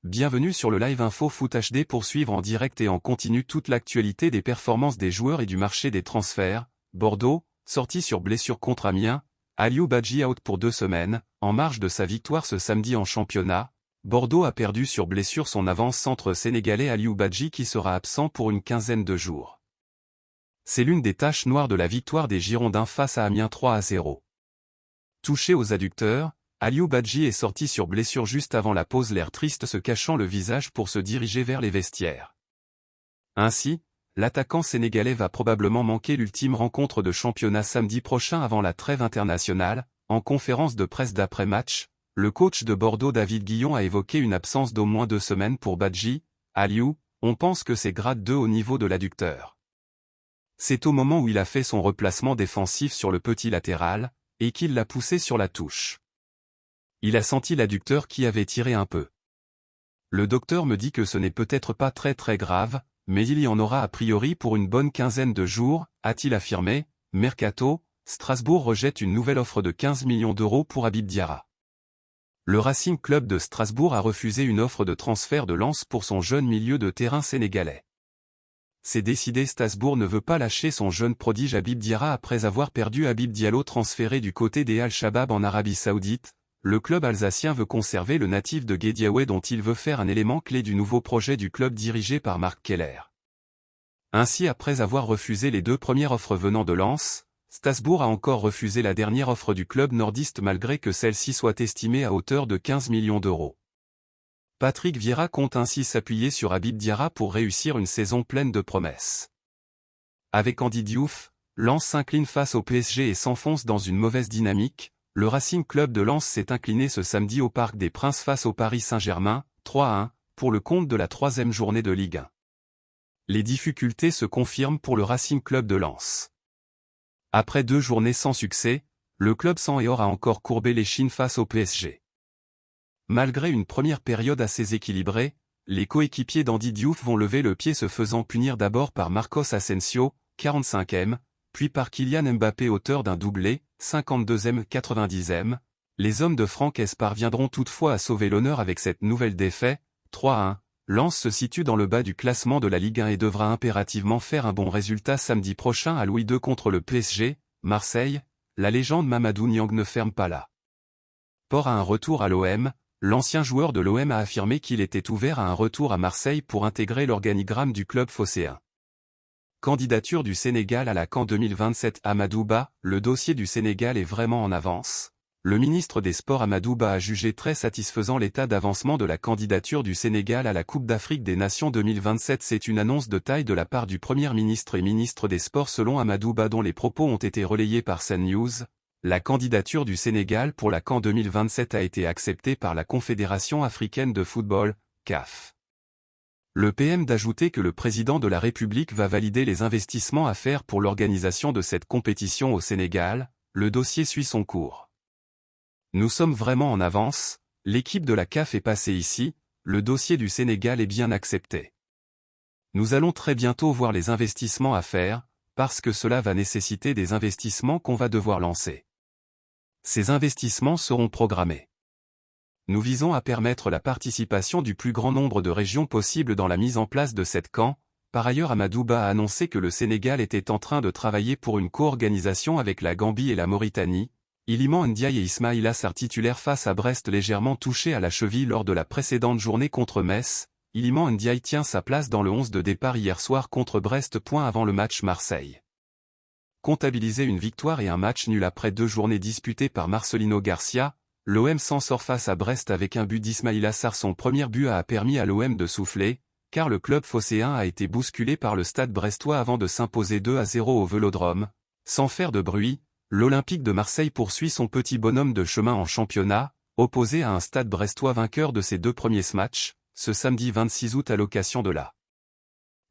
Bienvenue sur le Live Info Foot HD pour suivre en direct et en continu toute l'actualité des performances des joueurs et du marché des transferts. Bordeaux, sorti sur blessure contre Amiens, Aliou Badji out pour 2 semaines. En marge de sa victoire ce samedi en championnat, Bordeaux a perdu sur blessure son avant-centre sénégalais Aliou Badji qui sera absent pour une quinzaine de jours. C'est l'une des taches noires de la victoire des Girondins face à Amiens 3-0. Touché aux adducteurs, Aliou Badji est sorti sur blessure juste avant la pause, l'air triste se cachant le visage pour se diriger vers les vestiaires. Ainsi, l'attaquant sénégalais va probablement manquer l'ultime rencontre de championnat samedi prochain avant la trêve internationale. En conférence de presse d'après-match, le coach de Bordeaux David Guillon a évoqué une absence d'au moins 2 semaines pour Badji. Aliou, on pense que c'est grade 2 au niveau de l'adducteur. C'est au moment où il a fait son replacement défensif sur le petit latéral, et qu'il l'a poussé sur la touche. Il a senti l'adducteur qui avait tiré un peu. Le docteur me dit que ce n'est peut-être pas très grave, mais il y en aura a priori pour une bonne quinzaine de jours, a-t-il affirmé. Mercato, Strasbourg rejette une nouvelle offre de 15 millions d'euros pour Habib Diarra. Le Racing Club de Strasbourg a refusé une offre de transfert de Lens pour son jeune milieu de terrain sénégalais. C'est décidé, Strasbourg ne veut pas lâcher son jeune prodige Habib Diarra après avoir perdu Habib Diallo transféré du côté des Al-Shabaab en Arabie Saoudite. Le club alsacien veut conserver le natif de Guédiawaye dont il veut faire un élément clé du nouveau projet du club dirigé par Marc Keller. Ainsi, après avoir refusé les 2 premières offres venant de Lens, Strasbourg a encore refusé la dernière offre du club nordiste malgré que celle-ci soit estimée à hauteur de 15 millions d'euros. Patrick Vieira compte ainsi s'appuyer sur Habib Diarra pour réussir une saison pleine de promesses. Avec Andy Diouf, Lens s'incline face au PSG et s'enfonce dans une mauvaise dynamique. Le Racing Club de Lens s'est incliné ce samedi au Parc des Princes face au Paris Saint-Germain, 3-1, pour le compte de la 3e journée de Ligue 1. Les difficultés se confirment pour le Racing Club de Lens. Après 2 journées sans succès, le club sang et or a encore courbé l'échine face au PSG. Malgré une première période assez équilibrée, les coéquipiers d'Andy Diouf vont lever le pied se faisant punir d'abord par Marcos Asensio, 45e, puis par Kylian Mbappé auteur d'un doublé, 52e 90e, les hommes de Francaise parviendront toutefois à sauver l'honneur avec cette nouvelle défaite, 3-1. Lens se situe dans le bas du classement de la Ligue 1 et devra impérativement faire un bon résultat samedi prochain à Louis II contre le PSG. Marseille, la légende Mamadou Niang ne ferme pas là. Port à un retour à l'OM, l'ancien joueur de l'OM a affirmé qu'il était ouvert à un retour à Marseille pour intégrer l'organigramme du club phocéen. Candidature du Sénégal à la CAN 2027. Amadou Ba, le dossier du Sénégal est vraiment en avance. Le ministre des Sports Amadou Ba a jugé très satisfaisant l'état d'avancement de la candidature du Sénégal à la Coupe d'Afrique des Nations 2027. C'est une annonce de taille de la part du Premier ministre et ministre des Sports selon Amadou Ba dont les propos ont été relayés par CNews. La candidature du Sénégal pour la CAN 2027 a été acceptée par la Confédération africaine de football, CAF. Le PM d'ajouter que le président de la République va valider les investissements à faire pour l'organisation de cette compétition au Sénégal. Le dossier suit son cours. Nous sommes vraiment en avance, l'équipe de la CAF est passée ici, le dossier du Sénégal est bien accepté. Nous allons très bientôt voir les investissements à faire, parce que cela va nécessiter des investissements qu'on va devoir lancer. Ces investissements seront programmés. Nous visons à permettre la participation du plus grand nombre de régions possible dans la mise en place de cette CAN. Par ailleurs, Amadou Ba a annoncé que le Sénégal était en train de travailler pour une co-organisation avec la Gambie et la Mauritanie. Iliman Ndiaye et Ismaïla Sarr titulaires face à Brest légèrement touchés à la cheville lors de la précédente journée contre Metz. Iliman Ndiaye tient sa place dans le 11 de départ hier soir contre Brest. Avant le match Marseille. Comptabiliser une victoire et un match nul après 2 journées disputées par Marcelino Garcia. L'OM s'en sort face à Brest avec un but d'Ismaïla Sarr. Son premier but a permis à l'OM de souffler, car le club phocéen a été bousculé par le stade brestois avant de s'imposer 2-0 au Vélodrome. Sans faire de bruit, l'Olympique de Marseille poursuit son petit bonhomme de chemin en championnat, opposé à un stade brestois vainqueur de ses 2 premiers matchs, ce samedi 26 août à l'occasion de la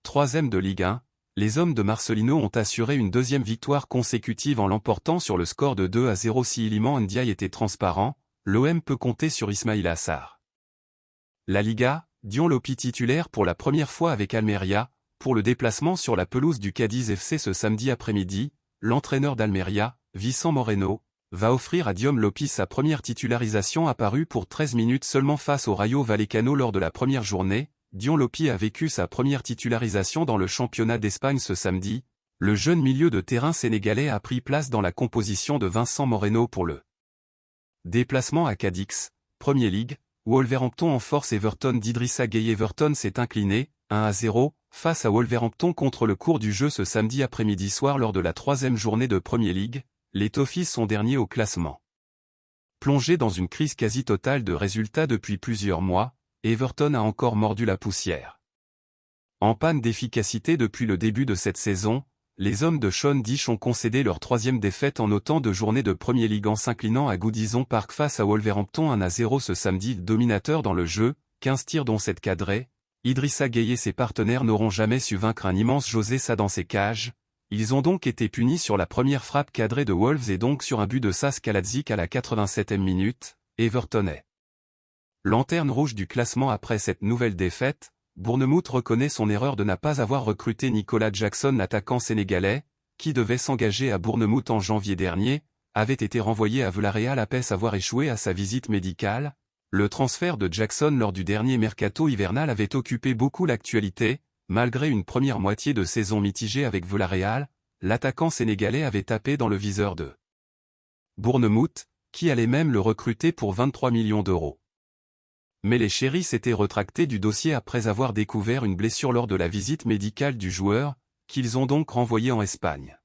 3e de Ligue 1. Les hommes de Marcelino ont assuré une 2e victoire consécutive en l'emportant sur le score de 2-0. Si Iliman Ndiaye était transparent, l'OM peut compter sur Ismaïla Sarr. La Liga, Dion Lopi titulaire pour la première fois avec Almeria, pour le déplacement sur la pelouse du Cadiz FC ce samedi après-midi. L'entraîneur d'Almeria, Vicent Moreno, va offrir à Diom Lopy sa première titularisation apparue pour 13 minutes seulement face au Rayo Vallecano lors de la première journée. Diom Lopy a vécu sa première titularisation dans le championnat d'Espagne ce samedi. Le jeune milieu de terrain sénégalais a pris place dans la composition de Vincent Moreno pour le déplacement à Cadix, Premier League. Wolverhampton en force Everton d'Idrissa Gueye. Everton s'est incliné, 1-0, face à Wolverhampton contre le cours du jeu ce samedi après-midi soir lors de la 3e journée de Premier League. Les Toffees sont derniers au classement. Plongé dans une crise quasi totale de résultats depuis plusieurs mois, Everton a encore mordu la poussière. En panne d'efficacité depuis le début de cette saison, les hommes de Sean Dyche ont concédé leur 3e défaite en autant de journées de Premier League en s'inclinant à Goodison Park face à Wolverhampton 1-0 ce samedi. Dominateur dans le jeu, 15 tirs dont 7 cadrés, Idrissa Gueye et ses partenaires n'auront jamais su vaincre un immense José Sa dans ses cages. Ils ont donc été punis sur la première frappe cadrée de Wolves et donc sur un but de Sas Kaladzic à la 87e minute. Everton est lanterne rouge du classement après cette nouvelle défaite. Bournemouth reconnaît son erreur de ne pas avoir recruté Nicolas Jackson, l'attaquant sénégalais, qui devait s'engager à Bournemouth en janvier dernier, avait été renvoyé à Villarreal après avoir échoué à sa visite médicale. Le transfert de Jackson lors du dernier mercato hivernal avait occupé beaucoup l'actualité. Malgré une première moitié de saison mitigée avec Villarreal, l'attaquant sénégalais avait tapé dans le viseur de Bournemouth, qui allait même le recruter pour 23 millions d'euros. Mais les Cherries s'étaient rétractés du dossier après avoir découvert une blessure lors de la visite médicale du joueur, qu'ils ont donc renvoyé en Espagne.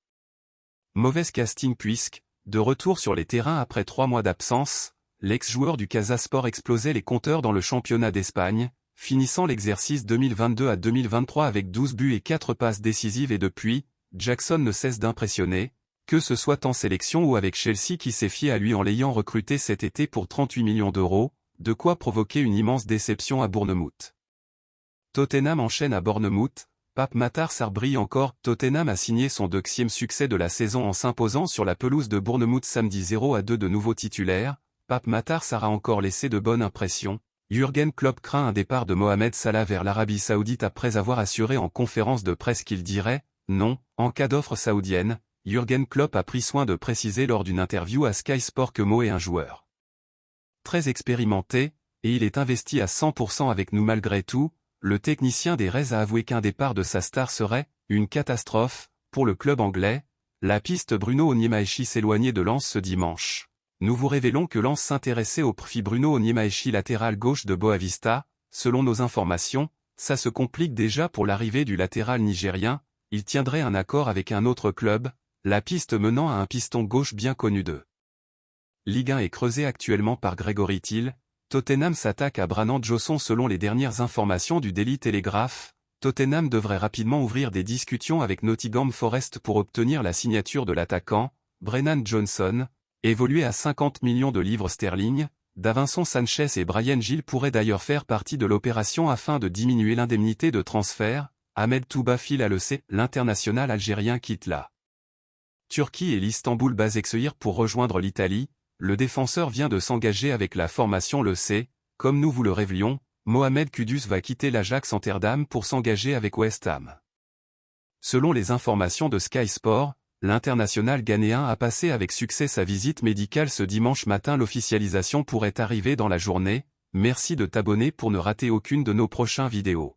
Mauvaise casting puisque, de retour sur les terrains après 3 mois d'absence, l'ex-joueur du Casa Sport explosait les compteurs dans le championnat d'Espagne, finissant l'exercice 2022 à 2023 avec 12 buts et 4 passes décisives et depuis, Jackson ne cesse d'impressionner, que ce soit en sélection ou avec Chelsea qui s'est fié à lui en l'ayant recruté cet été pour 38 millions d'euros, de quoi provoquer une immense déception à Bournemouth. Tottenham enchaîne à Bournemouth, Pape Matar Sarr brille encore. Tottenham a signé son 2e succès de la saison en s'imposant sur la pelouse de Bournemouth samedi 0-2 de nouveaux titulaires. Pape Matar Sarr a encore laissé de bonnes impressions. Jürgen Klopp craint un départ de Mohamed Salah vers l'Arabie Saoudite après avoir assuré en conférence de presse qu'il dirait « non » en cas d'offre saoudienne. Jürgen Klopp a pris soin de préciser lors d'une interview à Sky Sport que Mo est un joueur très expérimenté, et il est investi à 100% avec nous malgré tout. Le technicien des Reds a avoué qu'un départ de sa star serait une catastrophe pour le club anglais. La piste Bruno Onyemaechi s'éloignait de Lens ce dimanche. Nous vous révélons que Lens s'intéressait au profil Bruno Onyemaechi latéral gauche de Boavista. Selon nos informations, ça se complique déjà pour l'arrivée du latéral nigérien. Il tiendrait un accord avec un autre club, la piste menant à un piston gauche bien connu de Ligue 1 est creusée actuellement par Grégory Thiel. Tottenham s'attaque à Brannan Josson. Selon les dernières informations du Daily Telegraph, Tottenham devrait rapidement ouvrir des discussions avec Nottingham Forest pour obtenir la signature de l'attaquant, Brennan Johnson, évolué à 50 millions de livres sterling. Davinson Sanchez et Bryan Gil pourraient d'ailleurs faire partie de l'opération afin de diminuer l'indemnité de transfert. Ahmed Touba file à l'EC. L'international algérien quitte la Turquie et l'Istanbul Basaksehir pour rejoindre l'Italie. Le défenseur vient de s'engager avec la formation l'EC. Comme nous vous le révélions, Mohamed Kudus va quitter l'Ajax Amsterdam pour s'engager avec West Ham. Selon les informations de Sky Sport, l'international ghanéen a passé avec succès sa visite médicale ce dimanche matin. L'officialisation pourrait arriver dans la journée. Merci de t'abonner pour ne rater aucune de nos prochaines vidéos.